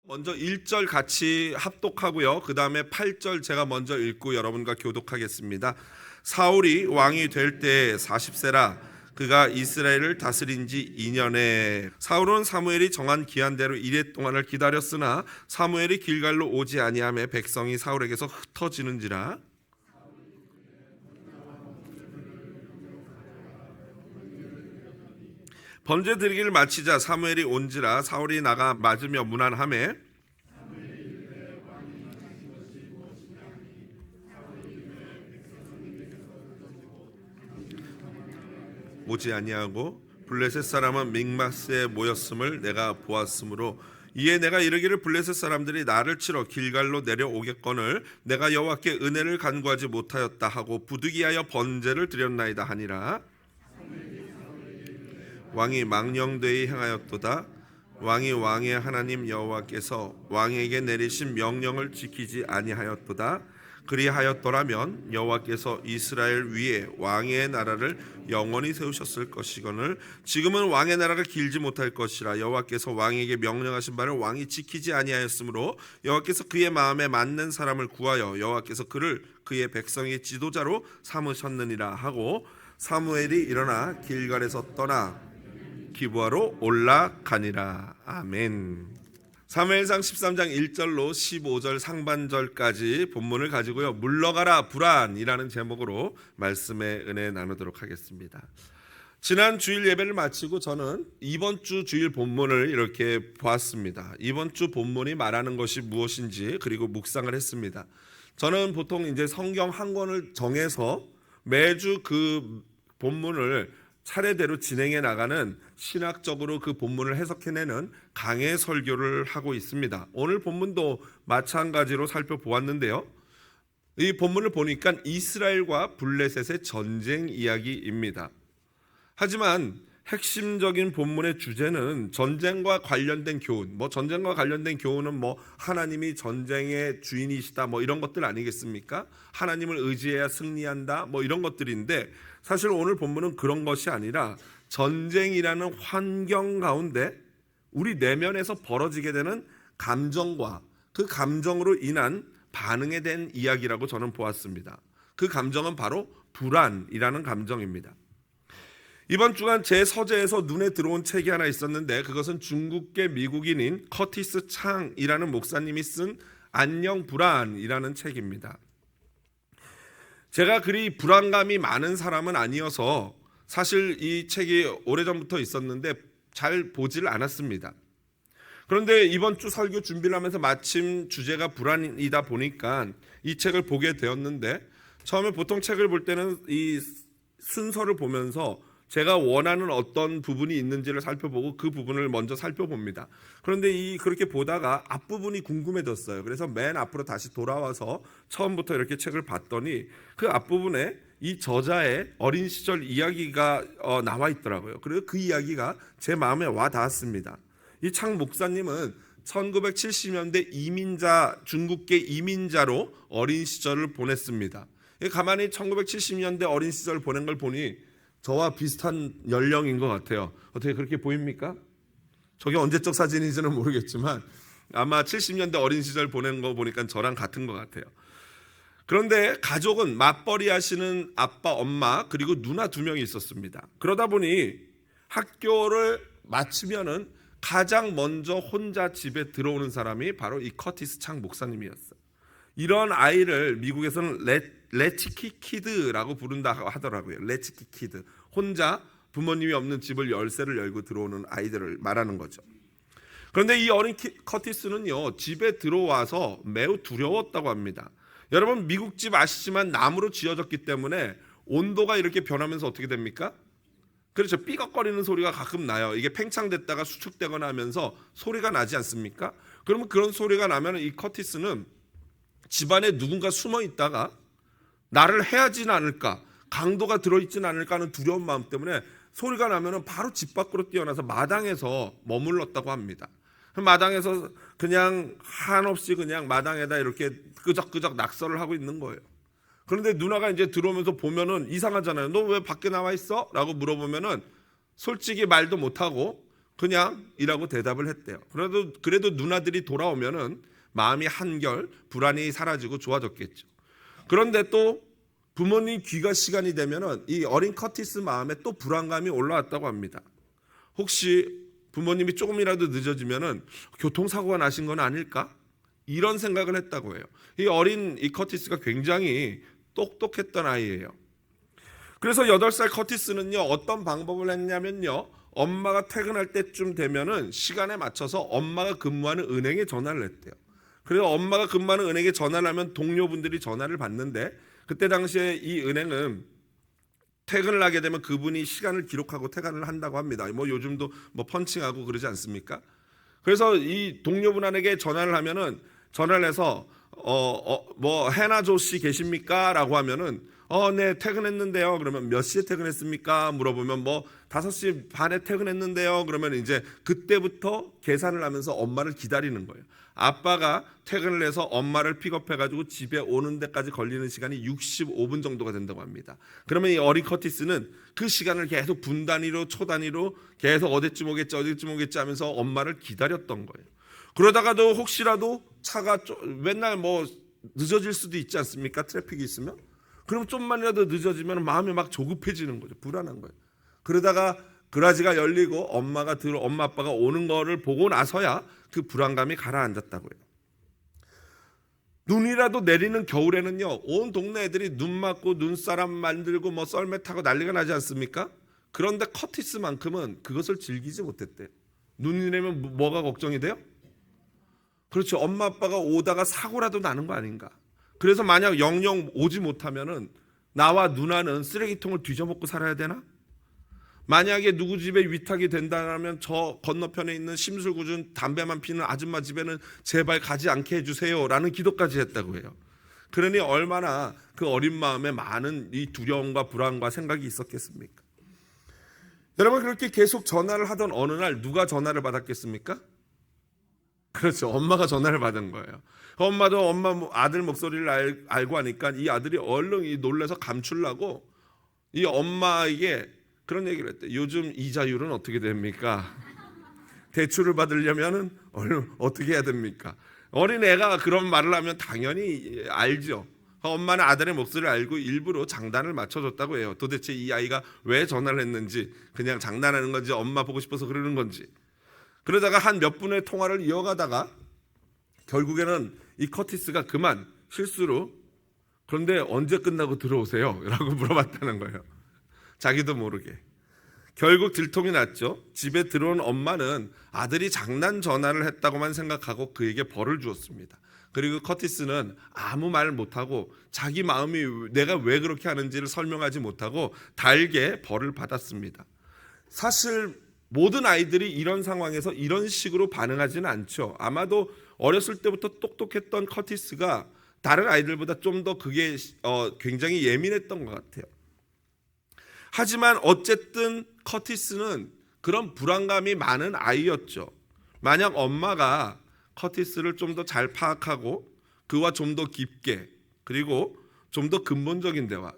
먼저 1절 같이 합독하고요. 그 다음에 8절 제가 먼저 읽고 여러분과 교독하겠습니다. 사울이 왕이 될 때 40세라 그가 이스라엘을 다스린 지 2년에 사울은 사무엘이 정한 기한대로 이레 동안을 기다렸으나 사무엘이 길갈로 오지 아니하며 백성이 사울에게서 흩어지는지라. 번제 드리기를 마치자 사무엘이 온지라 사울이 나가 맞으며 문안하매 오지 아니하고 블레셋 사람은 믹마스에 모였음을 내가 보았으므로 이에 내가 이르기를 블레셋 사람들이 나를 치러 길갈로 내려오겠거늘 내가 여호와께 은혜를 간구하지 못하였다 하고 부득이하여 번제를 드렸나이다 하니라. 왕이 망령되이 행하였도다. 왕이 왕의 하나님 여호와께서 왕에게 내리신 명령을 지키지 아니하였도다. 그리하였더라면 여호와께서 이스라엘 위에 왕의 나라를 영원히 세우셨을 것이거늘 지금은 왕의 나라가 길지 못할 것이라. 여호와께서 왕에게 명령하신 바를 왕이 지키지 아니하였으므로 여호와께서 그의 마음에 맞는 사람을 구하여 여호와께서 그를 그의 백성의 지도자로 삼으셨느니라 하고 사무엘이 일어나 길갈에서 떠나 기브아로 올라가니라. 아멘. 사무엘상 13장 1절로 15절 상반절까지 본문을 가지고요. 물러가라 불안이라는 제목으로 말씀의 은혜 나누도록 하겠습니다. 지난 주일 예배를 마치고 저는 이번 주 주일 본문을 이렇게 보았습니다. 이번 주 본문이 말하는 것이 무엇인지 그리고 묵상을 했습니다. 저는 보통 이제 성경 한 권을 정해서 매주 그 본문을 차례대로 진행해 나가는 신학적으로 그 본문을 해석해내는 강해 설교를 하고 있습니다. 오늘 본문도 마찬가지로 살펴보았는데요. 이 본문을 보니까 이스라엘과 블레셋의 전쟁 이야기입니다. 하지만 핵심적인 본문의 주제는 전쟁과 관련된 교훈, 전쟁과 관련된 교훈은 하나님이 전쟁의 주인이시다 이런 것들 아니겠습니까? 하나님을 의지해야 승리한다 이런 것들인데 사실 오늘 본문은 그런 것이 아니라 전쟁이라는 환경 가운데 우리 내면에서 벌어지게 되는 감정과 그 감정으로 인한 반응에 대한 이야기라고 저는 보았습니다. 그 감정은 바로 불안이라는 감정입니다. 이번 주간 제 서재에서 눈에 들어온 책이 하나 있었는데 그것은 중국계 미국인인 커티스 창이라는 목사님이 쓴 안녕 불안이라는 책입니다. 제가 그리 불안감이 많은 사람은 아니어서 사실 이 책이 오래전부터 있었는데 잘 보질 않았습니다. 그런데 이번 주 설교 준비를 하면서 마침 주제가 불안이다 보니까 이 책을 보게 되었는데 처음에 보통 책을 볼 때는 이 순서를 보면서 제가 원하는 어떤 부분이 있는지를 살펴보고 그 부분을 먼저 살펴봅니다. 그런데 그렇게 보다가 앞부분이 궁금해졌어요. 그래서 맨 앞으로 다시 돌아와서 처음부터 이렇게 책을 봤더니 그 앞부분에 이 저자의 어린 시절 이야기가 나와 있더라고요. 그리고 그 이야기가 제 마음에 와 닿았습니다. 이 창 목사님은 1970년대 중국계 이민자로 어린 시절을 보냈습니다. 가만히 1970년대 어린 시절 보낸 걸 보니 저와 비슷한 연령인 것 같아요. 어떻게 그렇게 보입니까? 저게 언제적 사진인지는 모르겠지만 아마 70년대 어린 시절 보낸 거 보니까 저랑 같은 것 같아요. 그런데 가족은 맞벌이 하시는 아빠, 엄마 그리고 누나 2명이 있었습니다. 그러다 보니 학교를 마치면은 가장 먼저 혼자 집에 들어오는 사람이 바로 이 커티스 창 목사님이었어요. 이런 아이를 미국에서는 레치키 키드라고 부른다 하더라고요. 레치키 키드. 혼자 부모님이 없는 집을 열쇠를 열고 들어오는 아이들을 말하는 거죠. 그런데 이 어린 커티스는요, 집에 들어와서 매우 두려웠다고 합니다. 여러분 미국 집 아시지만 나무로 지어졌기 때문에 온도가 이렇게 변하면서 어떻게 됩니까? 그렇죠. 삐걱거리는 소리가 가끔 나요. 이게 팽창됐다가 수축되거나 하면서 소리가 나지 않습니까? 그러면 그런 소리가 나면 이 커티스는 집안에 누군가 숨어 있다가 나를 해하지는 않을까, 강도가 들어있지는 않을까 하는 두려운 마음 때문에 소리가 나면 바로 집 밖으로 뛰어나서 마당에서 머물렀다고 합니다. 마당에서 그냥 한없이 그냥 마당에다 이렇게 끄적끄적 낙서를 하고 있는 거예요. 그런데 누나가 이제 들어오면서 보면은 이상하잖아요. 너 왜 밖에 나와 있어? 라고 물어보면은 솔직히 말도 못하고 그냥 이라고 대답을 했대요. 그래도 누나들이 돌아오면은 마음이 한결 불안이 사라지고 좋아졌겠죠. 그런데 또 부모님 귀가 시간이 되면은 이 어린 커티스 마음에 또 불안감이 올라왔다고 합니다. 혹시 부모님이 조금이라도 늦어지면은 교통사고가 나신 건 아닐까? 이런 생각을 했다고 해요. 이 어린 이 커티스가 굉장히 똑똑했던 아이예요. 그래서 8살 커티스는요, 어떤 방법을 했냐면요, 엄마가 퇴근할 때쯤 되면은 시간에 맞춰서 엄마가 근무하는 은행에 전화를 했대요. 그래서 엄마가 근무하는 은행에 전화를 하면 동료분들이 전화를 받는데, 그때 당시에 이 은행은 퇴근을 하게 되면 그분이 시간을 기록하고 퇴근을 한다고 합니다. 뭐 요즘도 뭐 펀칭하고 그러지 않습니까? 그래서 이 동료분에게 전화를 하면은, 전화를 해서 뭐 해나조 씨 계십니까? 라고 하면은 네, 퇴근했는데요. 그러면 몇 시에 퇴근했습니까? 물어보면 뭐 5시 반에 퇴근했는데요. 그러면 이제 그때부터 계산을 하면서 엄마를 기다리는 거예요. 아빠가 퇴근을 해서 엄마를 픽업해가지고 집에 오는 데까지 걸리는 시간이 65분 정도가 된다고 합니다. 그러면 이 어린 커티스는 그 시간을 계속 분 단위로 초 단위로 계속 어디쯤 오겠지 하면서 엄마를 기다렸던 거예요. 그러다가도 혹시라도 차가 맨날 뭐 늦어질 수도 있지 않습니까? 트래픽이 있으면. 그럼 좀만이라도 늦어지면 마음이 막 조급해지는 거죠. 불안한 거예요. 그러다가 그라지가 열리고 엄마 아빠가 오는 거를 보고 나서야 그 불안감이 가라앉았다고요. 눈이라도 내리는 겨울에는요, 온 동네 애들이 눈 맞고 눈사람 만들고 뭐 썰매 타고 난리가 나지 않습니까? 그런데 커티스만큼은 그것을 즐기지 못했대요. 눈이 내리면 뭐가 걱정이 돼요? 그렇죠. 엄마 아빠가 오다가 사고라도 나는 거 아닌가. 그래서 만약 영영 오지 못하면은 나와 누나는 쓰레기통을 뒤져먹고 살아야 되나? 만약에 누구 집에 위탁이 된다면 저 건너편에 있는 심술궂은 담배만 피는 아줌마 집에는 제발 가지 않게 해주세요 라는 기도까지 했다고 해요. 그러니 얼마나 그 어린 마음에 많은 이 두려움과 불안과 생각이 있었겠습니까? 여러분, 그렇게 계속 전화를 하던 어느 날 누가 전화를 받았겠습니까? 그렇죠. 엄마가 전화를 받은 거예요. 엄마도 아들 목소리를 알고 하니까 이 아들이 얼른 놀라서 감추려고 이 엄마에게 그런 얘기를 했대. 요즘 이자율은 어떻게 됩니까? 대출을 받으려면은 어떻게 해야 됩니까? 어린 애가 그런 말을 하면 당연히 알죠. 엄마는 아들의 목소리를 알고 일부러 장단을 맞춰줬다고 해요. 도대체 이 아이가 왜 전화를 했는지, 그냥 장난하는 건지 엄마 보고 싶어서 그러는 건지. 그러다가 한 몇 분의 통화를 이어가다가 결국에는 이 커티스가 그만 실수로 그런데 언제 끝나고 들어오세요? 라고 물어봤다는 거예요. 자기도 모르게. 결국 들통이 났죠. 집에 들어온 엄마는 아들이 장난 전화를 했다고만 생각하고 그에게 벌을 주었습니다. 그리고 커티스는 아무 말 못하고 자기 마음이 내가 왜 그렇게 하는지를 설명하지 못하고 달게 벌을 받았습니다. 사실 모든 아이들이 이런 상황에서 이런 식으로 반응하지는 않죠. 아마도 어렸을 때부터 똑똑했던 커티스가 다른 아이들보다 좀 더 그게 굉장히 예민했던 것 같아요. 하지만 어쨌든 커티스는 그런 불안감이 많은 아이였죠. 만약 엄마가 커티스를 좀 더 잘 파악하고 그와 좀 더 깊게, 그리고 좀 더 근본적인 대화,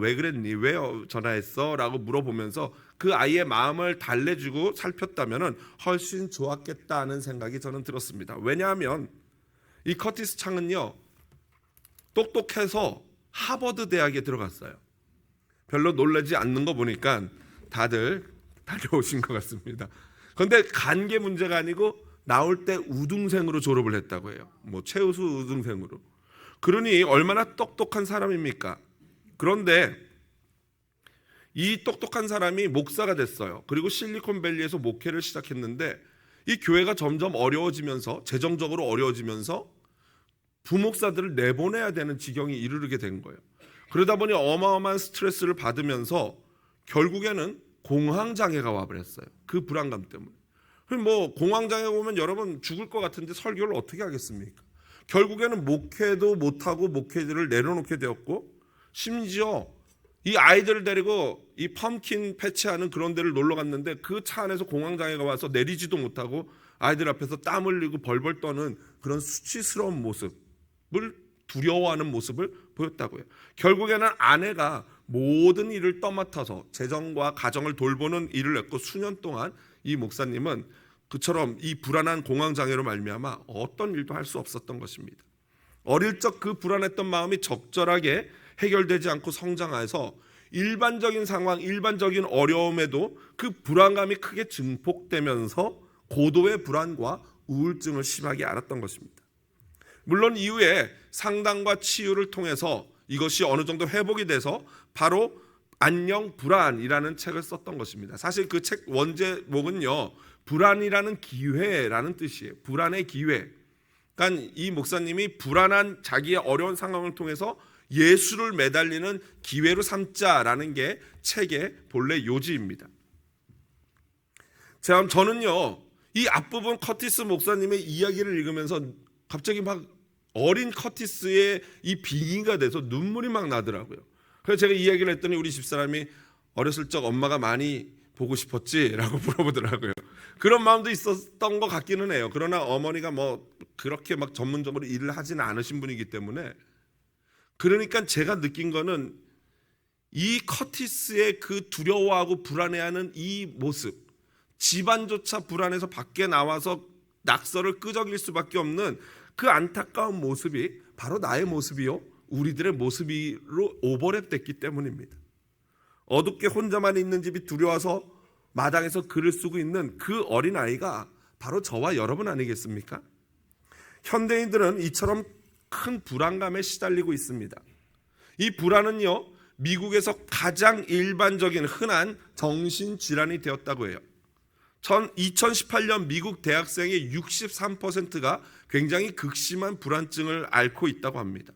왜 그랬니? 왜 전화했어? 라고 물어보면서 그 아이의 마음을 달래주고 살폈다면 훨씬 좋았겠다는 생각이 저는 들었습니다. 왜냐하면 이 커티스 창은요, 똑똑해서 하버드 대학에 들어갔어요. 별로 놀라지 않는 거 보니까 다들 다녀오신 것 같습니다. 그런데 간 게 문제가 아니고 나올 때 우등생으로 졸업을 했다고 해요. 뭐 최우수 우등생으로. 그러니 얼마나 똑똑한 사람입니까? 그런데 이 똑똑한 사람이 목사가 됐어요. 그리고 실리콘밸리에서 목회를 시작했는데 이 교회가 점점 어려워지면서, 재정적으로 어려워지면서 부목사들을 내보내야 되는 지경에 이르게 된 거예요. 그러다 보니 어마어마한 스트레스를 받으면서 결국에는 공황장애가 와버렸어요. 그 불안감 때문에. 뭐 공황장애가 오면 여러분 죽을 것 같은데 설교를 어떻게 하겠습니까? 결국에는 목회도 못하고 목회들을 내려놓게 되었고, 심지어 이 아이들을 데리고 이 펌킨 패치하는 그런 데를 놀러 갔는데 그 차 안에서 공황장애가 와서 내리지도 못하고 아이들 앞에서 땀 흘리고 벌벌 떠는 그런 수치스러운 모습을, 두려워하는 모습을 보였다고요. 결국에는 아내가 모든 일을 떠맡아서 재정과 가정을 돌보는 일을 했고 수년 동안 이 목사님은 그처럼 이 불안한 공황장애로 말미암아 어떤 일도 할 수 없었던 것입니다. 어릴 적 그 불안했던 마음이 적절하게 해결되지 않고 성장해서 일반적인 상황, 일반적인 어려움에도 그 불안감이 크게 증폭되면서 고도의 불안과 우울증을 심하게 앓았던 것입니다. 물론 이후에 상담과 치유를 통해서 이것이 어느 정도 회복이 돼서 바로 안녕 불안이라는 책을 썼던 것입니다. 사실 그 책 원제목은요, 불안이라는 기회라는 뜻이에요. 불안의 기회. 그러니까 이 목사님이 불안한 자기의 어려운 상황을 통해서 예수를 매달리는 기회로 삼자라는 게 책의 본래 요지입니다. 저는요, 이 앞부분 커티스 목사님의 이야기를 읽으면서 갑자기 막 어린 커티스의 이 빙의가 돼서 눈물이 막 나더라고요. 그래서 제가 이야기를 했더니 우리 집사람이 어렸을 적 엄마가 많이 보고 싶었지? 라고 물어보더라고요. 그런 마음도 있었던 것 같기는 해요. 그러나 어머니가 뭐 그렇게 막 전문적으로 일을 하지는 않으신 분이기 때문에, 그러니까 제가 느낀 거는 이 커티스의 그 두려워하고 불안해하는 이 모습, 집안조차 불안해서 밖에 나와서 낙서를 끄적일 수밖에 없는 그 안타까운 모습이 바로 나의 모습이요, 우리들의 모습으로 오버랩됐기 때문입니다. 어둡게 혼자만 있는 집이 두려워서 마당에서 글을 쓰고 있는 그 어린아이가 바로 저와 여러분 아니겠습니까? 현대인들은 이처럼 큰 불안감에 시달리고 있습니다. 이 불안은요, 미국에서 가장 일반적인 흔한 정신질환이 되었다고 해요. 2018년 미국 대학생의 63%가 굉장히 극심한 불안증을 앓고 있다고 합니다.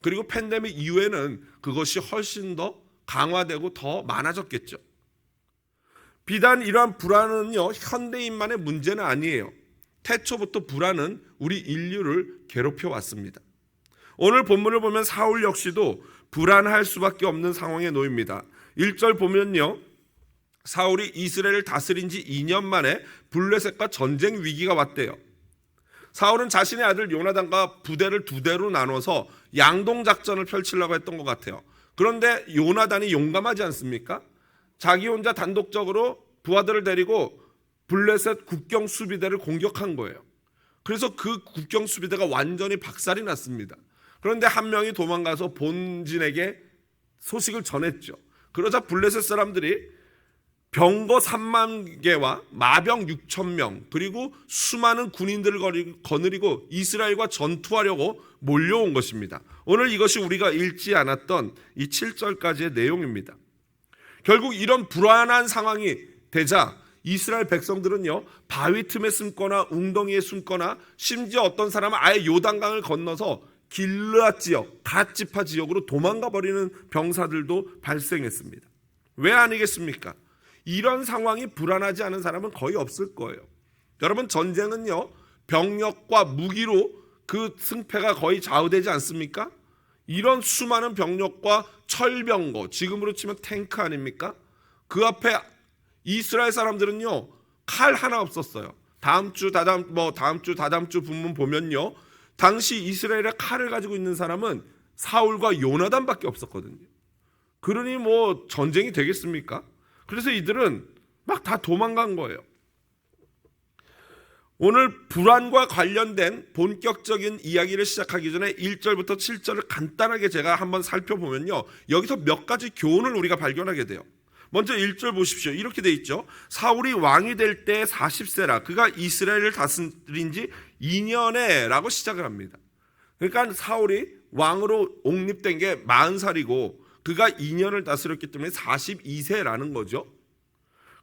그리고 팬데믹 이후에는 그것이 훨씬 더 강화되고 더 많아졌겠죠. 비단 이러한 불안은요, 현대인만의 문제는 아니에요. 태초부터 불안은 우리 인류를 괴롭혀 왔습니다. 오늘 본문을 보면 사울 역시도 불안할 수밖에 없는 상황에 놓입니다. 1절 보면요, 사울이 이스라엘을 다스린 지 2년 만에 블레셋과 전쟁 위기가 왔대요. 사울은 자신의 아들 요나단과 부대를 두 대로 나눠서 양동작전을 펼치려고 했던 것 같아요. 그런데 요나단이 용감하지 않습니까? 자기 혼자 단독적으로 부하들을 데리고 블레셋 국경 수비대를 공격한 거예요. 그래서 그 국경 수비대가 완전히 박살이 났습니다. 그런데 한 명이 도망가서 본진에게 소식을 전했죠. 그러자 블레셋 사람들이 병거 3만 개와 마병 6천 명, 그리고 수많은 군인들을 거느리고 이스라엘과 전투하려고 몰려온 것입니다. 오늘 이것이 우리가 읽지 않았던 이 7절까지의 내용입니다. 결국 이런 불안한 상황이 되자 이스라엘 백성들은요, 바위 틈에 숨거나 웅덩이에 숨거나 심지어 어떤 사람은 아예 요단강을 건너서 길르앗 지역, 갓지파 지역으로 도망가 버리는 병사들도 발생했습니다. 왜 아니겠습니까? 이런 상황이 불안하지 않은 사람은 거의 없을 거예요. 여러분, 전쟁은요, 병력과 무기로 그 승패가 거의 좌우되지 않습니까? 이런 수많은 병력과 철병거, 지금으로 치면 탱크 아닙니까? 그 앞에 이스라엘 사람들은요, 칼 하나 없었어요. 다음 주 다다음 주 본문 보면요, 당시 이스라엘의 칼을 가지고 있는 사람은 사울과 요나단밖에 없었거든요. 그러니 뭐 전쟁이 되겠습니까? 그래서 이들은 막 다 도망간 거예요. 오늘 불안과 관련된 본격적인 이야기를 시작하기 전에 1절부터 7절을 간단하게 제가 한번 살펴보면요, 여기서 몇 가지 교훈을 우리가 발견하게 돼요. 먼저 1절 보십시오. 이렇게 돼 있죠. 사울이 왕이 될 때 40세라 그가 이스라엘을 다스린 지 2년에 라고 시작을 합니다. 그러니까 사울이 왕으로 옹립된 게 40살이고 그가 2년을 다스렸기 때문에 42세라는 거죠.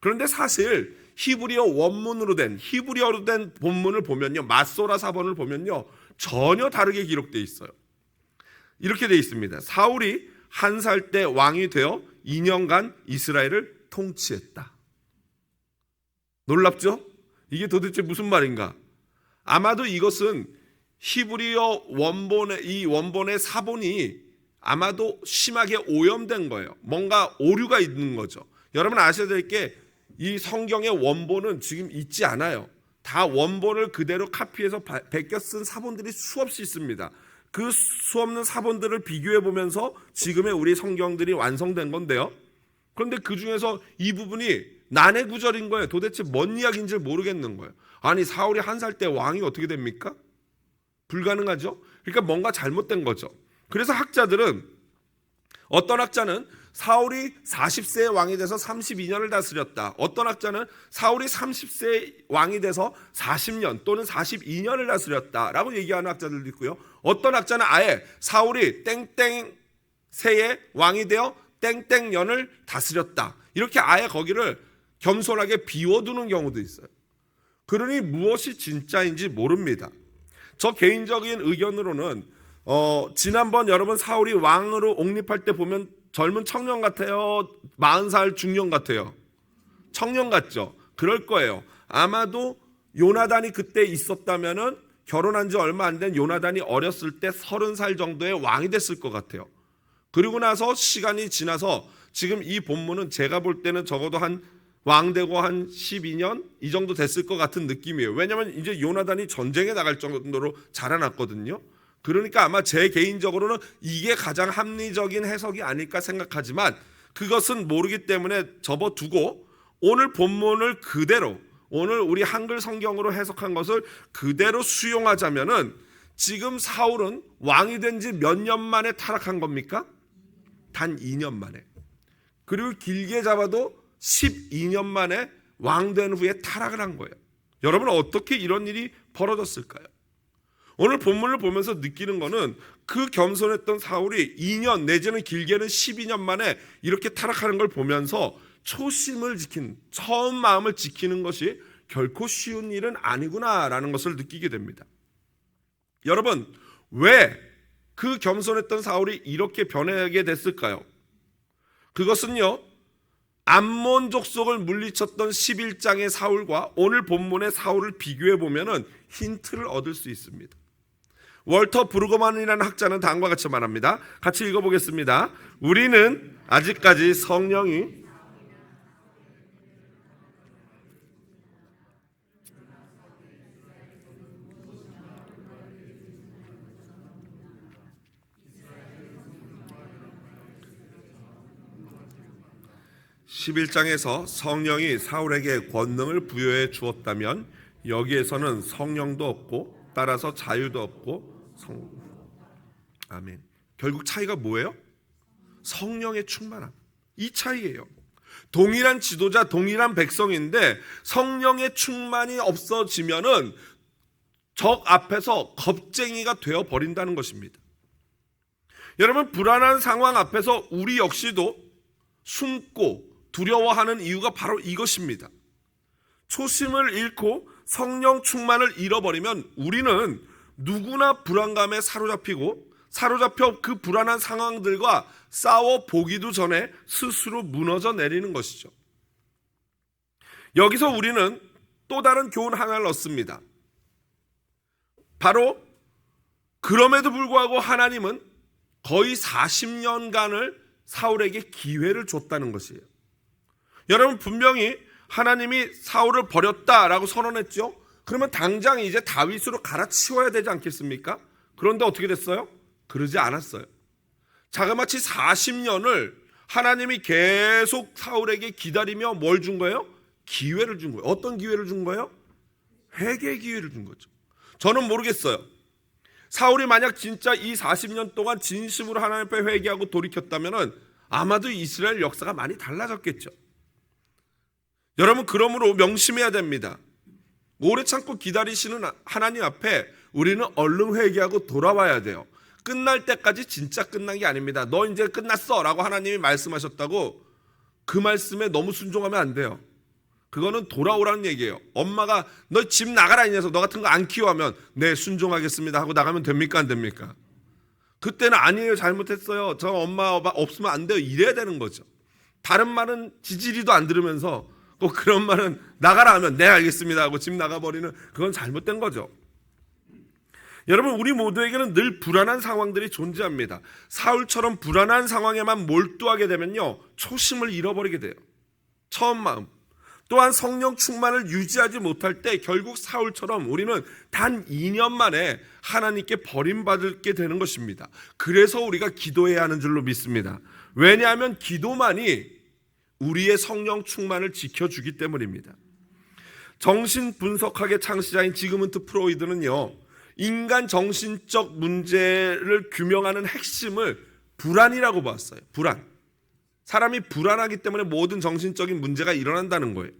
그런데 사실 히브리어로 된 본문을 보면요, 마소라 사본을 보면요, 전혀 다르게 기록되어 있어요. 이렇게 되어 있습니다. 사울이 1살 때 왕이 되어 2년간 이스라엘을 통치했다. 놀랍죠? 이게 도대체 무슨 말인가? 아마도 이것은 히브리어 원본의 사본이 아마도 심하게 오염된 거예요. 뭔가 오류가 있는 거죠. 여러분 아셔야 될 게, 이 성경의 원본은 지금 있지 않아요. 다 원본을 그대로 카피해서 베껴 쓴 사본들이 수없이 있습니다. 그 수없는 사본들을 비교해 보면서 지금의 우리 성경들이 완성된 건데요. 그런데 그 중에서 이 부분이 난해 구절인 거예요. 도대체 뭔 이야기인지 모르겠는 거예요. 아니 사울이 1살 때 왕이 어떻게 됩니까? 불가능하죠. 그러니까 뭔가 잘못된 거죠. 그래서 학자들은, 어떤 학자는 사울이 40세의 왕이 돼서 32년을 다스렸다. 어떤 학자는 사울이 30세의 왕이 돼서 40년 또는 42년을 다스렸다라고 얘기하는 학자들도 있고요. 어떤 학자는 아예 사울이 땡땡 세의 왕이 되어 땡땡 년을 다스렸다. 이렇게 아예 거기를 겸손하게 비워두는 경우도 있어요. 그러니 무엇이 진짜인지 모릅니다. 저 개인적인 의견으로는 지난번 여러분 사울이 왕으로 옹립할 때 보면 젊은 청년 같아요? 40살 중년 같아요? 청년 같죠? 그럴 거예요. 아마도 요나단이 그때 있었다면은 결혼한 지 얼마 안 된 요나단이 어렸을 때 30살 정도의 왕이 됐을 것 같아요. 그리고 나서 시간이 지나서 지금 이 본문은 제가 볼 때는 적어도 한 왕되고 한 12년 이 정도 됐을 것 같은 느낌이에요. 왜냐하면 이제 요나단이 전쟁에 나갈 정도로 자라났거든요. 그러니까 아마 제 개인적으로는 이게 가장 합리적인 해석이 아닐까 생각하지만 그것은 모르기 때문에 접어두고 오늘 본문을 그대로, 오늘 우리 한글 성경으로 해석한 것을 그대로 수용하자면은 지금 사울은 왕이 된 지 몇 년 만에 타락한 겁니까? 단 2년 만에. 그리고 길게 잡아도 12년 만에 왕된 후에 타락을 한 거예요. 여러분 어떻게 이런 일이 벌어졌을까요? 오늘 본문을 보면서 느끼는 거는 그 겸손했던 사울이 2년 내지는 길게는 12년 만에 이렇게 타락하는 걸 보면서 초심을 지킨, 처음 마음을 지키는 것이 결코 쉬운 일은 아니구나라는 것을 느끼게 됩니다. 여러분 왜 그 겸손했던 사울이 이렇게 변하게 됐을까요? 그것은요, 암몬 족속을 물리쳤던 11장의 사울과 오늘 본문의 사울을 비교해 보면은 힌트를 얻을 수 있습니다. 월터 브루거만이라는 학자는 다음과 같이 말합니다. 같이 읽어보겠습니다. 우리는 아직까지 성령이 11장에서 성령이 사울에게 권능을 부여해 주었다면 여기에서는 성령도 없고 따라서 자유도 없고 아멘. 결국 차이가 뭐예요? 성령의 충만함. 이 차이예요. 동일한 지도자, 동일한 백성인데 성령의 충만이 없어지면은 적 앞에서 겁쟁이가 되어 버린다는 것입니다. 여러분 불안한 상황 앞에서 우리 역시도 숨고 두려워하는 이유가 바로 이것입니다. 초심을 잃고 성령 충만을 잃어버리면 우리는 누구나 불안감에 사로잡혀 그 불안한 상황들과 싸워 보기도 전에 스스로 무너져 내리는 것이죠. 여기서 우리는 또 다른 교훈 하나를 얻습니다. 바로 그럼에도 불구하고 하나님은 거의 40년간을 사울에게 기회를 줬다는 것이에요. 여러분 분명히 하나님이 사울을 버렸다라고 선언했죠. 그러면 당장 이제 다윗으로 갈아치워야 되지 않겠습니까? 그런데 어떻게 됐어요? 그러지 않았어요. 자그마치 40년을 하나님이 계속 사울에게 기다리며 뭘 준 거예요? 기회를 준 거예요. 어떤 기회를 준 거예요? 회개의 기회를 준 거죠. 저는 모르겠어요. 사울이 만약 진짜 이 40년 동안 진심으로 하나님 앞에 회개하고 돌이켰다면 아마도 이스라엘 역사가 많이 달라졌겠죠. 여러분 그러므로 명심해야 됩니다. 오래 참고 기다리시는 하나님 앞에 우리는 얼른 회개하고 돌아와야 돼요. 끝날 때까지 진짜 끝난 게 아닙니다. 너 이제 끝났어 라고 하나님이 말씀하셨다고 그 말씀에 너무 순종하면 안 돼요. 그거는 돌아오라는 얘기예요. 엄마가 너 집 나가라 이 녀석, 너 같은 거 안 키워하면 네 순종하겠습니다 하고 나가면 됩니까 안 됩니까? 그때는 아니에요, 잘못했어요, 저 엄마 없으면 안 돼요 이래야 되는 거죠. 다른 말은 지지리도 안 들으면서 꼭 그런 말은 나가라 하면 네 알겠습니다 하고 집 나가버리는, 그건 잘못된 거죠. 여러분 우리 모두에게는 늘 불안한 상황들이 존재합니다. 사울처럼 불안한 상황에만 몰두하게 되면요 초심을 잃어버리게 돼요. 처음 마음. 또한 성령 충만을 유지하지 못할 때 결국 사울처럼 우리는 단 2년 만에 하나님께 버림받게 되는 것입니다. 그래서 우리가 기도해야 하는 줄로 믿습니다. 왜냐하면 기도만이 우리의 성령 충만을 지켜주기 때문입니다. 정신분석학의 창시자인 지그문트 프로이드는요, 인간 정신적 문제를 규명하는 핵심을 불안이라고 봤어요. 불안. 사람이 불안하기 때문에 모든 정신적인 문제가 일어난다는 거예요.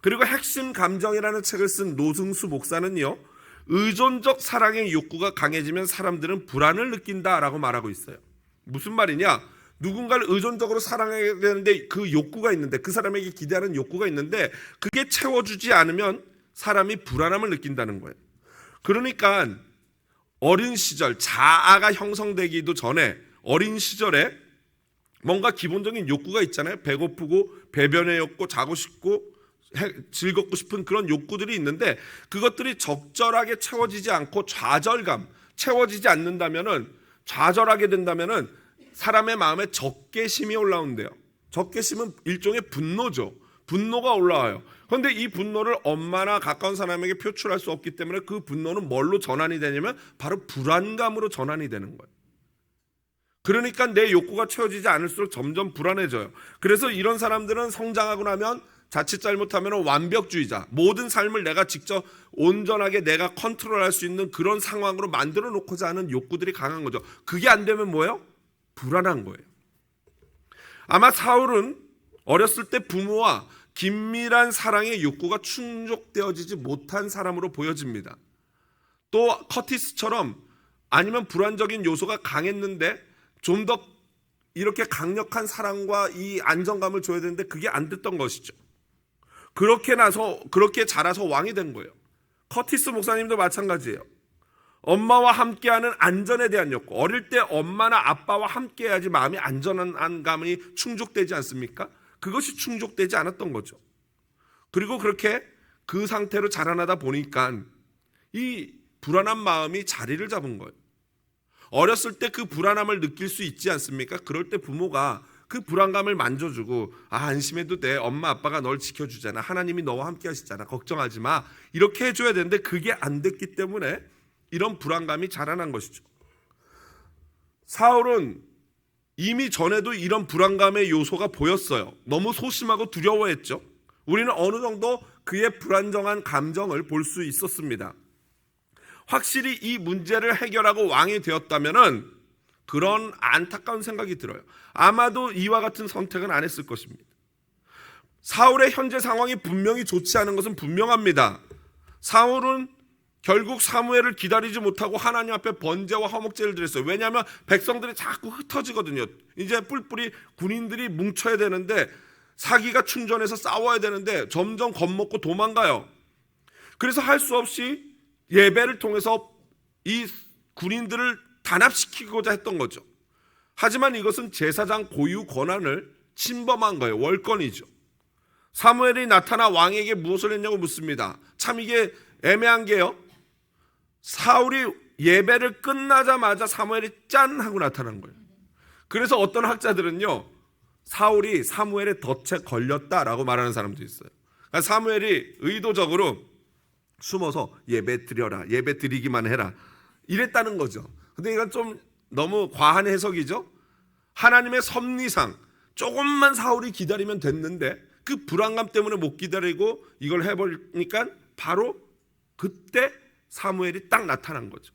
그리고 핵심 감정이라는 책을 쓴 노승수 목사는요, 의존적 사랑의 욕구가 강해지면 사람들은 불안을 느낀다라고 말하고 있어요. 무슨 말이냐? 누군가를 의존적으로 사랑해야 되는데 그 욕구가 있는데, 그 사람에게 기대하는 욕구가 있는데 그게 채워주지 않으면 사람이 불안함을 느낀다는 거예요. 그러니까 어린 시절, 자아가 형성되기도 전에 어린 시절에 뭔가 기본적인 욕구가 있잖아요. 배고프고 배변의 욕구, 자고 싶고 즐겁고 싶은 그런 욕구들이 있는데 그것들이 적절하게 채워지지 않고 좌절감, 채워지지 않는다면은, 좌절하게 된다면은 사람의 마음에 적개심이 올라온대요. 적개심은 일종의 분노죠. 분노가 올라와요. 그런데 이 분노를 엄마나 가까운 사람에게 표출할 수 없기 때문에 그 분노는 뭘로 전환이 되냐면 바로 불안감으로 전환이 되는 거예요. 그러니까 내 욕구가 채워지지 않을수록 점점 불안해져요. 그래서 이런 사람들은 성장하고 나면 자칫 잘못하면 완벽주의자, 모든 삶을 내가 직접 온전하게 내가 컨트롤할 수 있는 그런 상황으로 만들어 놓고자 하는 욕구들이 강한 거죠. 그게 안 되면 뭐예요? 불안한 거예요. 아마 사울은 어렸을 때 부모와 긴밀한 사랑의 욕구가 충족되어지지 못한 사람으로 보여집니다. 또 커티스처럼 아니면 불안적인 요소가 강했는데 좀 더 이렇게 강력한 사랑과 이 안정감을 줘야 되는데 그게 안 됐던 것이죠. 그렇게 자라서 왕이 된 거예요. 커티스 목사님도 마찬가지예요. 엄마와 함께하는 안전에 대한 욕구. 어릴 때 엄마나 아빠와 함께해야지 마음이 안전한 감이 충족되지 않습니까? 그것이 충족되지 않았던 거죠. 그리고 그렇게 그 상태로 자라나다 보니까 이 불안한 마음이 자리를 잡은 거예요. 어렸을 때 그 불안함을 느낄 수 있지 않습니까? 그럴 때 부모가 그 불안감을 만져주고, 안심해도 돼, 엄마 아빠가 널 지켜주잖아, 하나님이 너와 함께 하시잖아, 걱정하지 마, 이렇게 해줘야 되는데 그게 안 됐기 때문에 이런 불안감이 자라난 것이죠. 사울은 이미 전에도 이런 불안감의 요소가 보였어요. 너무 소심하고 두려워했죠. 우리는 어느 정도 그의 불안정한 감정을 볼 수 있었습니다. 확실히 이 문제를 해결하고 왕이 되었다면은 그런 안타까운 생각이 들어요. 아마도 이와 같은 선택은 안 했을 것입니다. 사울의 현재 상황이 분명히 좋지 않은 것은 분명합니다. 사울은 결국 사무엘을 기다리지 못하고 하나님 앞에 번제와 화목제를 드렸어요. 왜냐하면 백성들이 자꾸 흩어지거든요. 이제 뿔뿔이 군인들이 뭉쳐야 되는데, 사기가 충전해서 싸워야 되는데 점점 겁먹고 도망가요. 그래서 할 수 없이 예배를 통해서 이 군인들을 단합시키고자 했던 거죠. 하지만 이것은 제사장 고유 권한을 침범한 거예요. 월권이죠. 사무엘이 나타나 왕에게 무엇을 했냐고 묻습니다. 참 이게 애매한 게요, 사울이 예배를 끝나자마자 사무엘이 짠 하고 나타난 거예요. 그래서 어떤 학자들은요, 사울이 사무엘의 덫에 걸렸다라고 말하는 사람도 있어요. 그러니까 사무엘이 의도적으로 숨어서 예배 드려라, 예배 드리기만 해라, 이랬다는 거죠. 근데 이건 좀 너무 과한 해석이죠. 하나님의 섭리상 조금만 사울이 기다리면 됐는데 그 불안감 때문에 못 기다리고 이걸 해버리니까 바로 그때 사무엘이 딱 나타난 거죠.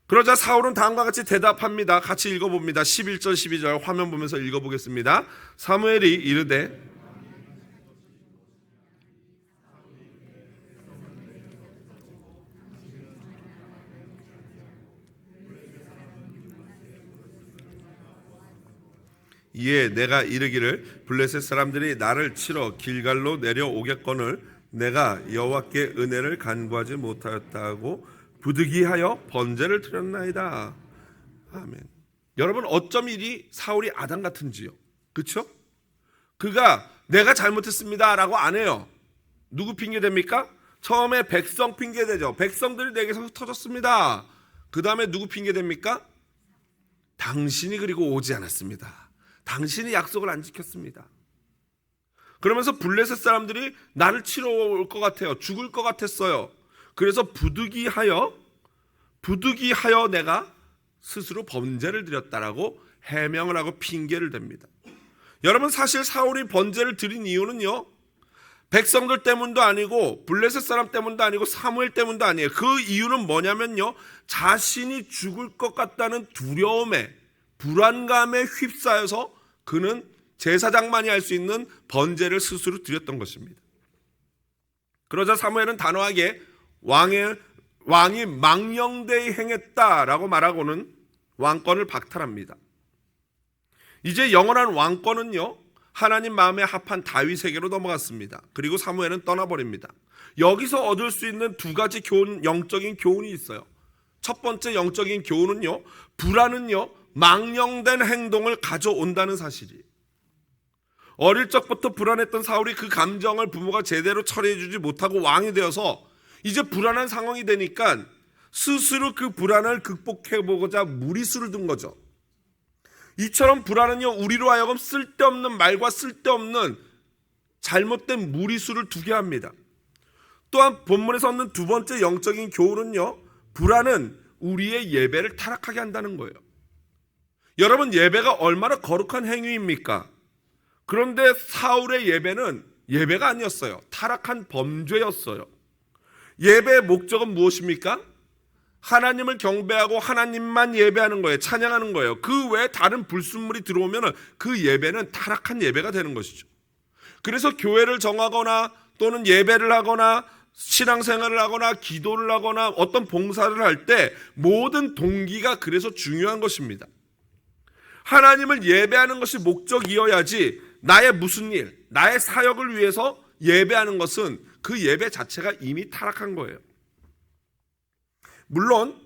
그러자 사울은 다음과 같이 대답합니다. 같이 읽어봅니다. 11절 12절 화면 보면서 읽어보겠습니다. 사무엘이 이르되 이에 내가 이르기를 블레셋 사람들이 나를 치러 길갈로 내려오겠거늘 내가 여호와께 은혜를 간구하지 못하였다고 부득이하여 번제를 드렸나이다. 아멘. 여러분, 어쩜 이리 사울이 아담 같은지요. 그렇죠? 그가 내가 잘못했습니다 라고 안 해요. 누구 핑계 됩니까? 처음에 백성 핑계 대죠. 백성들이 내게서 흩어졌습니다. 그 다음에 누구 핑계 됩니까? 당신이 그리고 오지 않았습니다. 당신이 약속을 안 지켰습니다. 그러면서 블레셋 사람들이 나를 치러 올 것 같아요. 죽을 것 같았어요. 그래서 부득이하여 내가 스스로 번제를 드렸다라고 해명을 하고 핑계를 댑니다. 여러분, 사실 사울이 번제를 드린 이유는요, 백성들 때문도 아니고 블레셋 사람 때문도 아니고 사무엘 때문도 아니에요. 그 이유는 뭐냐면요, 자신이 죽을 것 같다는 두려움에, 불안감에 휩싸여서 그는 제사장만이 할 수 있는 번제를 스스로 드렸던 것입니다. 그러자 사무엘은 단호하게 왕이 망령되이 행했다라고 말하고는 왕권을 박탈합니다. 이제 영원한 왕권은요, 하나님 마음에 합한 다윗에게로 넘어갔습니다. 그리고 사무엘은 떠나버립니다. 여기서 얻을 수 있는 두 가지 영적인 교훈이 있어요. 첫 번째 영적인 교훈은요, 불안은요, 망령된 행동을 가져온다는 사실이에요. 어릴 적부터 불안했던 사울이 그 감정을 부모가 제대로 처리해주지 못하고 왕이 되어서 이제 불안한 상황이 되니까 스스로 그 불안을 극복해보고자 무리수를 둔 거죠. 이처럼 불안은요, 우리로 하여금 쓸데없는 말과 쓸데없는 잘못된 무리수를 두게 합니다. 또한 본문에서 얻는 두 번째 영적인 교훈은요, 불안은 우리의 예배를 타락하게 한다는 거예요. 여러분, 예배가 얼마나 거룩한 행위입니까? 그런데 사울의 예배는 예배가 아니었어요. 타락한 범죄였어요. 예배의 목적은 무엇입니까? 하나님을 경배하고 하나님만 예배하는 거예요. 찬양하는 거예요. 그 외에 다른 불순물이 들어오면 그 예배는 타락한 예배가 되는 것이죠. 그래서 교회를 정하거나 또는 예배를 하거나 신앙생활을 하거나 기도를 하거나 어떤 봉사를 할 때 모든 동기가 그래서 중요한 것입니다. 하나님을 예배하는 것이 목적이어야지 나의 무슨 일, 나의 사역을 위해서 예배하는 것은 그 예배 자체가 이미 타락한 거예요. 물론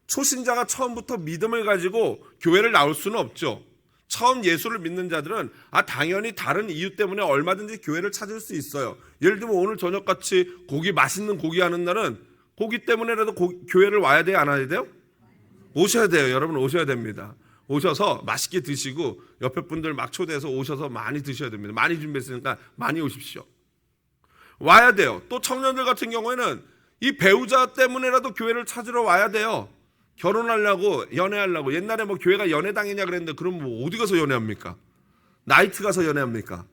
초신자가 처음부터 믿음을 가지고 교회를 나올 수는 없죠. 처음 예수를 믿는 자들은 당연히 다른 이유 때문에 얼마든지 교회를 찾을 수 있어요. 예를 들면 오늘 저녁같이 맛있는 고기 하는 날은 고기 때문에라도 교회를 와야 돼요, 안 와야 돼요? 오셔야 돼요. 여러분, 오셔야 됩니다. 오셔서 맛있게 드시고 옆에 분들 막 초대해서 오셔서 많이 드셔야 됩니다. 많이 준비했으니까 많이 오십시오. 와야 돼요. 또 청년들 같은 경우에는 이 배우자 때문에라도 교회를 찾으러 와야 돼요. 결혼하려고, 연애하려고. 옛날에 교회가 연애당이냐 그랬는데 그럼 어디 가서 연애합니까? 나이트 가서 연애합니까?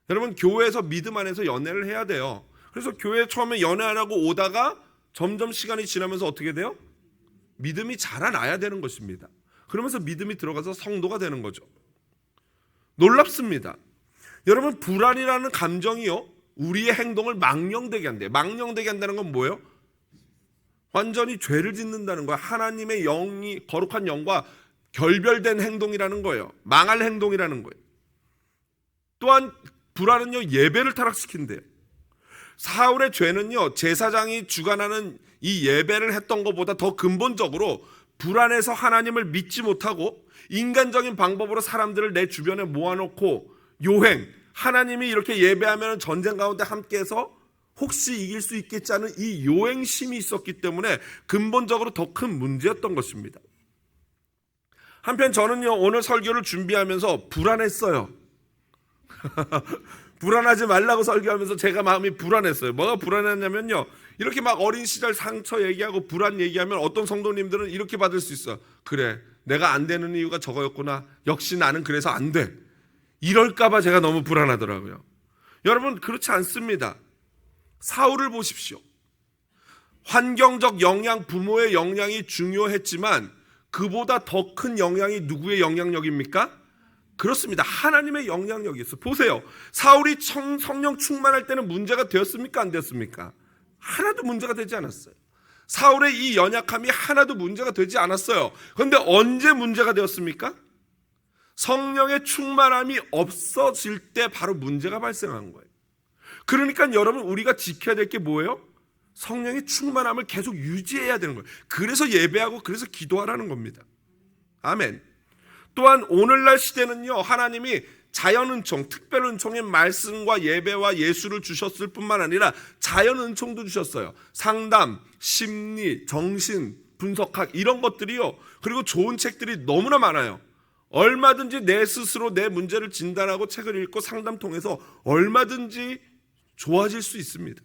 여러분, 교회에서 믿음 안에서 연애를 해야 돼요. 그래서 교회 처음에 연애하려고 오다가 점점 시간이 지나면서 어떻게 돼요? 믿음이 자라나야 되는 것입니다. 그러면서 믿음이 들어가서 성도가 되는 거죠. 놀랍습니다. 여러분, 불안이라는 감정이요, 우리의 행동을 망령되게 한대요. 망령되게 한다는 건 뭐예요? 완전히 죄를 짓는다는 거야. 하나님의 영이, 거룩한 영과 결별된 행동이라는 거예요. 망할 행동이라는 거예요. 또한 불안은요, 예배를 타락시킨대요. 사울의 죄는요, 제사장이 주관하는 이 예배를 했던 것보다 더 근본적으로 불안해서 하나님을 믿지 못하고 인간적인 방법으로 사람들을 내 주변에 모아놓고 요행, 하나님이 이렇게 예배하면 전쟁 가운데 함께해서 혹시 이길 수 있겠지 하는 이 요행심이 있었기 때문에 근본적으로 더 큰 문제였던 것입니다. 한편 저는요, 오늘 설교를 준비하면서 불안했어요. 불안하지 말라고 설교하면서 제가 마음이 불안했어요. 뭐가 불안했냐면요, 이렇게 막 어린 시절 상처 얘기하고 불안 얘기하면 어떤 성도님들은 이렇게 받을 수 있어요. 그래, 내가 안 되는 이유가 저거였구나. 역시 나는 그래서 안 돼. 이럴까봐 제가 너무 불안하더라고요. 여러분, 그렇지 않습니다. 사울을 보십시오. 환경적 영향, 부모의 영향이 중요했지만 그보다 더 큰 영향이 누구의 영향력입니까? 그렇습니다. 하나님의 영향력이 있어요. 보세요. 사울이 성령 충만할 때는 문제가 되었습니까? 안 되었습니까? 하나도 문제가 되지 않았어요. 사울의 이 연약함이 하나도 문제가 되지 않았어요. 그런데 언제 문제가 되었습니까? 성령의 충만함이 없어질 때 바로 문제가 발생한 거예요. 그러니까 여러분, 우리가 지켜야 될 게 뭐예요? 성령의 충만함을 계속 유지해야 되는 거예요. 그래서 예배하고 그래서 기도하라는 겁니다. 아멘. 또한 오늘날 시대는요, 하나님이 자연 은총, 특별 은총의 말씀과 예배와 예수를 주셨을 뿐만 아니라 자연 은총도 주셨어요. 상담, 심리, 정신, 분석학 이런 것들이요, 그리고 좋은 책들이 너무나 많아요. 얼마든지 내 스스로 내 문제를 진단하고 책을 읽고 상담 통해서 얼마든지 좋아질 수 있습니다.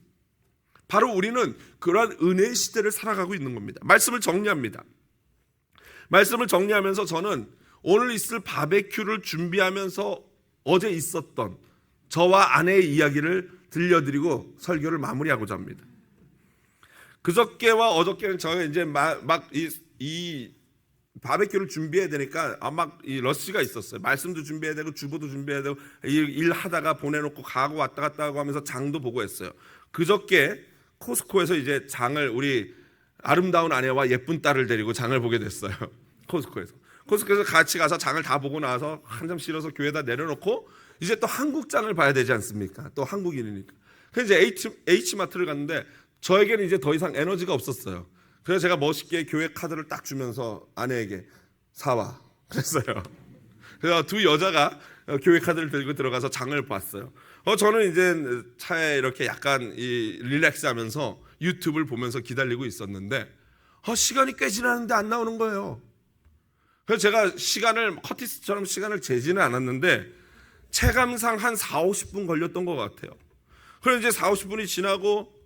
바로 우리는 그러한 은혜의 시대를 살아가고 있는 겁니다. 말씀을 정리합니다. 말씀을 정리하면서 저는 오늘 있을 바베큐를 준비하면서 어제 있었던 저와 아내의 이야기를 들려드리고 설교를 마무리하고자 합니다. 그저께와 어저께는 저희가 이제 막 이 바베큐를 준비해야 되니까 막 이 러시가 있었어요. 말씀도 준비해야 되고 주보도 준비해야 되고 일 하다가 보내놓고 가고 왔다 갔다 하고 하면서 장도 보고 했어요. 그저께 코스코에서 이제 장을 우리 아름다운 아내와 예쁜 딸을 데리고 장을 보게 됐어요. 코스코에서 같이 가서 장을 다 보고 나서 한 점 실어서 교회에다 내려놓고 이제 또 한국 장을 봐야 되지 않습니까? 또 한국인이니까. 그래서 이제 H마트를 갔는데 저에게는 이제 더 이상 에너지가 없었어요. 그래서 제가 멋있게 교회 카드를 딱 주면서 아내에게 사와 그랬어요. 그래서 두 여자가 교회 카드를 들고 들어가서 장을 봤어요. 저는 이제 차에 이렇게 약간 릴렉스하면서 유튜브를 보면서 기다리고 있었는데 시간이 꽤 지났는데 안 나오는 거예요. 그래서 제가 커티스처럼 시간을 재지는 않았는데 체감상 한 40-50분 걸렸던 것 같아요. 그래서 이제 40-50분이 지나고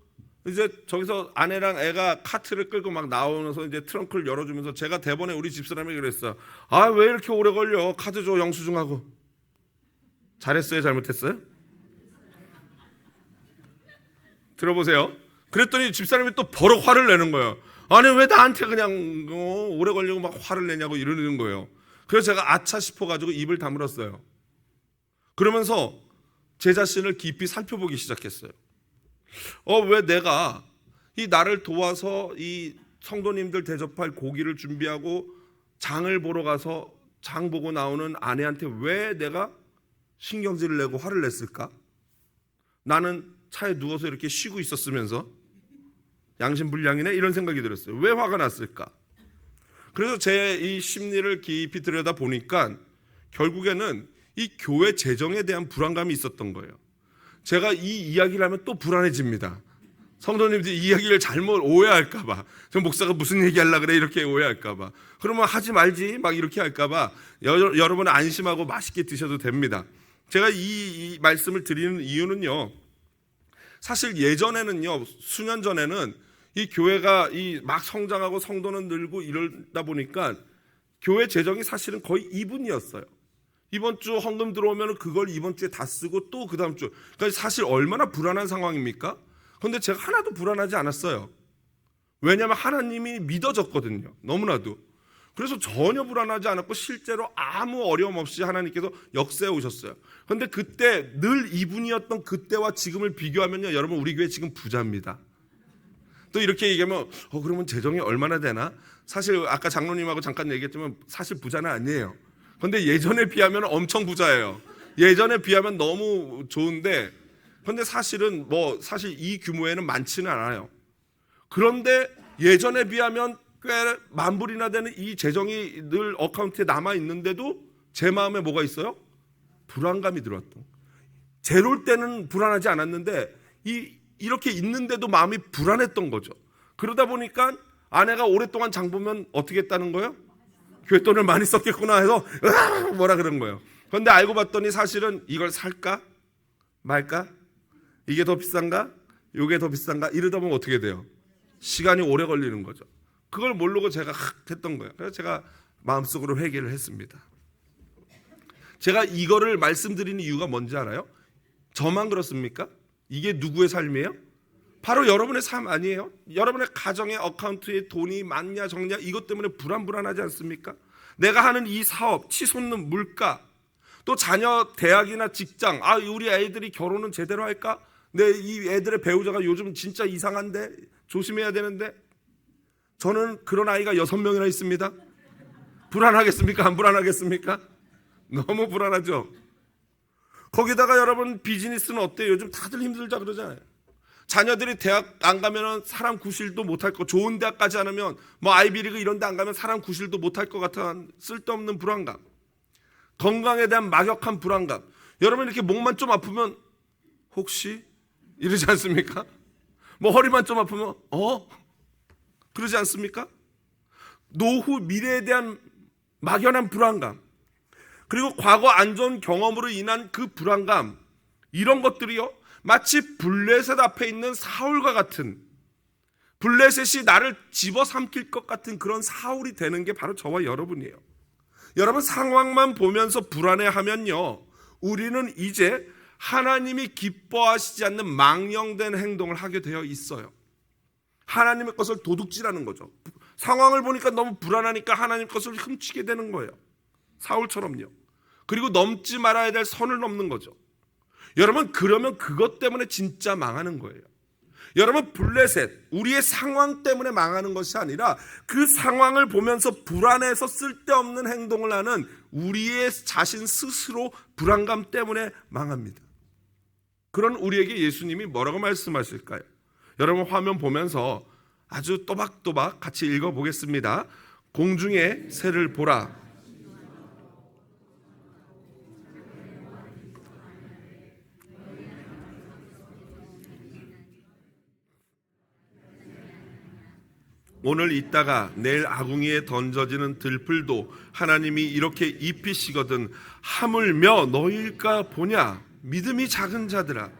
이제 저기서 아내랑 애가 카트를 끌고 막 나오면서 이제 트렁크를 열어주면서 제가 대번에 우리 집사람이 그랬어요. 왜 이렇게 오래 걸려? 카드 줘 영수증하고. 잘했어요? 잘못했어요? 들어보세요. 그랬더니 집사람이 또 버럭 화를 내는 거예요. 아니 왜 나한테 그냥 오래 걸리고 막 화를 내냐고 이러는 거예요. 그래서 제가 아차 싶어가지고 입을 다물었어요. 그러면서 제 자신을 깊이 살펴보기 시작했어요. 왜 내가 나를 도와서 이 성도님들 대접할 고기를 준비하고 장을 보러 가서 장 보고 나오는 아내한테 왜 내가 신경질을 내고 화를 냈을까? 나는 차에 누워서 이렇게 쉬고 있었으면서 양심불량이네 이런 생각이 들었어요. 왜 화가 났을까? 그래서 제 이 심리를 깊이 들여다 보니까 결국에는 이 교회 재정에 대한 불안감이 있었던 거예요. 제가 이 이야기를 하면 또 불안해집니다. 성도님들이 이 이야기를 잘못 오해할까 봐. 저 목사가 무슨 얘기하려고 그래 이렇게 오해할까 봐. 그러면 하지 말지 막 이렇게 할까 봐. 여러분 안심하고 맛있게 드셔도 됩니다. 제가 이 말씀을 드리는 이유는요. 사실 예전에는요. 수년 전에는 이 교회가 막 성장하고 성도는 늘고 이러다 보니까 교회 재정이 사실은 거의 2분이었어요. 이번 주 헌금 들어오면 그걸 이번 주에 다 쓰고 또 그 다음 주. 그러니까 사실 얼마나 불안한 상황입니까? 그런데 제가 하나도 불안하지 않았어요. 왜냐하면 하나님이 믿어졌거든요. 너무나도. 그래서 전혀 불안하지 않았고 실제로 아무 어려움 없이 하나님께서 역사에 오셨어요. 그런데 그때 늘 2분이었던 그때와 지금을 비교하면요. 여러분 우리 교회 지금 부자입니다. 또 이렇게 얘기하면 그러면 재정이 얼마나 되나? 사실 아까 장로님하고 잠깐 얘기했지만 사실 부자는 아니에요. 그런데 예전에 비하면 엄청 부자예요. 예전에 비하면 너무 좋은데 그런데 사실은 사실 이 규모에는 많지는 않아요. 그런데 예전에 비하면 꽤 만불이나 되는 이 재정이 늘 어카운트에 남아 있는데도 제 마음에 뭐가 있어요? 불안감이 들어왔던. 제로일 때는 불안하지 않았는데 이렇게 있는데도 마음이 불안했던 거죠. 그러다 보니까 아내가 오랫동안 장 보면 어떻게 했다는 거예요? 교회 돈을 많이 썼겠구나 해서 뭐라 그런 거예요. 그런데 알고 봤더니 사실은 이걸 살까 말까? 이게 더 비싼가? 이게 더 비싼가? 이러다 보면 어떻게 돼요? 시간이 오래 걸리는 거죠. 그걸 모르고 제가 했던 거예요. 그래서 제가 마음속으로 회개를 했습니다. 제가 이거를 말씀드리는 이유가 뭔지 알아요? 저만 그렇습니까? 이게 누구의 삶이에요? 바로 여러분의 삶 아니에요? 여러분의 가정의 어카운트에 돈이 많냐 적냐 이것 때문에 불안하지 않습니까? 내가 하는 이 사업, 치솟는 물가, 또 자녀 대학이나 직장, 우리 애들이 결혼은 제대로 할까? 이 애들의 배우자가 요즘 진짜 이상한데 조심해야 되는데 저는 그런 아이가 6명이나 있습니다. 불안하겠습니까? 안 불안하겠습니까? 너무 불안하죠. 거기다가 여러분 비즈니스는 어때요? 요즘 다들 힘들다 그러잖아요. 자녀들이 대학 안 가면 사람 구실도 못할 거, 좋은 대학 가지 않으면 아이비리그 이런 데 안 가면 사람 구실도 못할 것 같은 쓸데없는 불안감, 건강에 대한 막역한 불안감. 여러분 이렇게 목만 좀 아프면 혹시 이러지 않습니까? 허리만 좀 아프면 그러지 않습니까? 노후 미래에 대한 막연한 불안감, 그리고 과거 안 좋은 경험으로 인한 그 불안감, 이런 것들이요 마치 블레셋 앞에 있는 사울과 같은, 블레셋이 나를 집어삼킬 것 같은 그런 사울이 되는 게 바로 저와 여러분이에요. 여러분 상황만 보면서 불안해하면요 우리는 이제 하나님이 기뻐하시지 않는 망령된 행동을 하게 되어 있어요. 하나님의 것을 도둑질하는 거죠. 상황을 보니까 너무 불안하니까 하나님 것을 훔치게 되는 거예요. 사울처럼요. 그리고 넘지 말아야 될 선을 넘는 거죠. 여러분, 그러면 그것 때문에 진짜 망하는 거예요. 여러분, 블레셋, 우리의 상황 때문에 망하는 것이 아니라 그 상황을 보면서 불안해서 쓸데없는 행동을 하는 우리의 자신 스스로 불안감 때문에 망합니다. 그런 우리에게 예수님이 뭐라고 말씀하실까요? 여러분, 화면 보면서 아주 또박또박 같이 읽어보겠습니다. 공중의 새를 보라. 오늘 있다가 내일 아궁이에 던져지는 들풀도 하나님이 이렇게 입히시거든 하물며 너희일까 보냐. 믿음이 작은 자들아,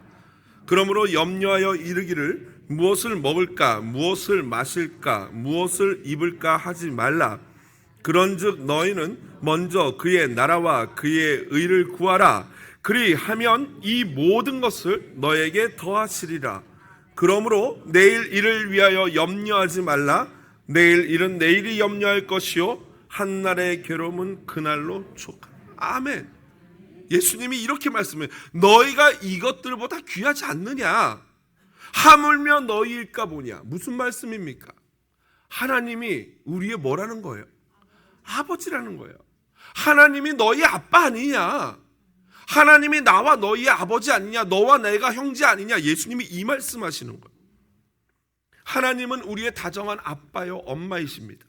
그러므로 염려하여 이르기를 무엇을 먹을까, 무엇을 마실까, 무엇을 입을까 하지 말라. 그런즉 너희는 먼저 그의 나라와 그의 의를 구하라. 그리하면 이 모든 것을 너에게 더하시리라. 그러므로 내일 일을 위하여 염려하지 말라. 내일 일은 내일이 염려할 것이요 한날의 괴로움은 그날로 족하라. 아멘. 예수님이 이렇게 말씀해요. 너희가 이것들보다 귀하지 않느냐. 하물며 너희일까 보냐. 무슨 말씀입니까? 하나님이 우리의 뭐라는 거예요? 아버지라는 거예요. 하나님이 너희 아빠 아니냐. 하나님이 나와 너희의 아버지 아니냐. 너와 내가 형제 아니냐. 예수님이 이 말씀하시는 거예요. 하나님은 우리의 다정한 아빠요 엄마이십니다.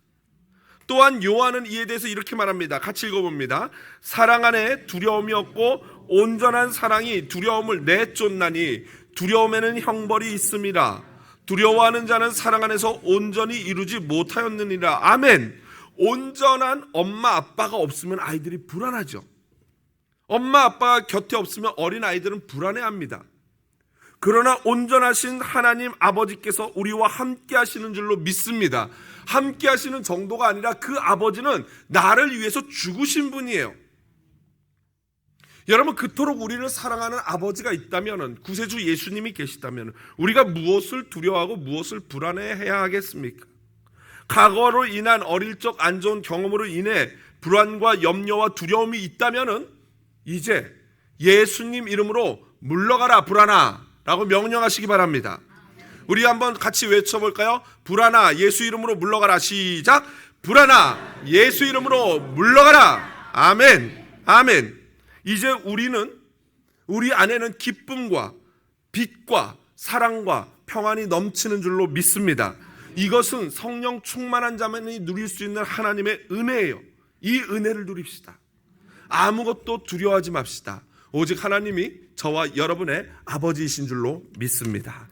또한 요한은 이에 대해서 이렇게 말합니다. 같이 읽어봅니다. 사랑 안에 두려움이 없고 온전한 사랑이 두려움을 내쫓나니 두려움에는 형벌이 있습니다. 두려워하는 자는 사랑 안에서 온전히 이루지 못하였느니라. 아멘. 온전한 엄마 아빠가 없으면 아이들이 불안하죠. 엄마 아빠가 곁에 없으면 어린 아이들은 불안해합니다. 그러나 온전하신 하나님 아버지께서 우리와 함께 하시는 줄로 믿습니다. 함께 하시는 정도가 아니라 그 아버지는 나를 위해서 죽으신 분이에요. 여러분, 그토록 우리를 사랑하는 아버지가 있다면, 구세주 예수님이 계시다면 우리가 무엇을 두려워하고 무엇을 불안해해야 하겠습니까? 과거로 인한 어릴 적 안 좋은 경험으로 인해 불안과 염려와 두려움이 있다면 이제 예수님 이름으로 물러가라 불안아 라고 명령하시기 바랍니다. 우리 한번 같이 외쳐볼까요? 불안아 예수 이름으로 물러가라. 시작. 불안아 예수 이름으로 물러가라. 아멘. 아멘. 이제 우리 안에는 기쁨과 빛과 사랑과 평안이 넘치는 줄로 믿습니다. 이것은 성령 충만한 자만이 누릴 수 있는 하나님의 은혜예요. 이 은혜를 누립시다. 아무것도 두려워하지 맙시다. 오직 하나님이 저와 여러분의 아버지이신 줄로 믿습니다.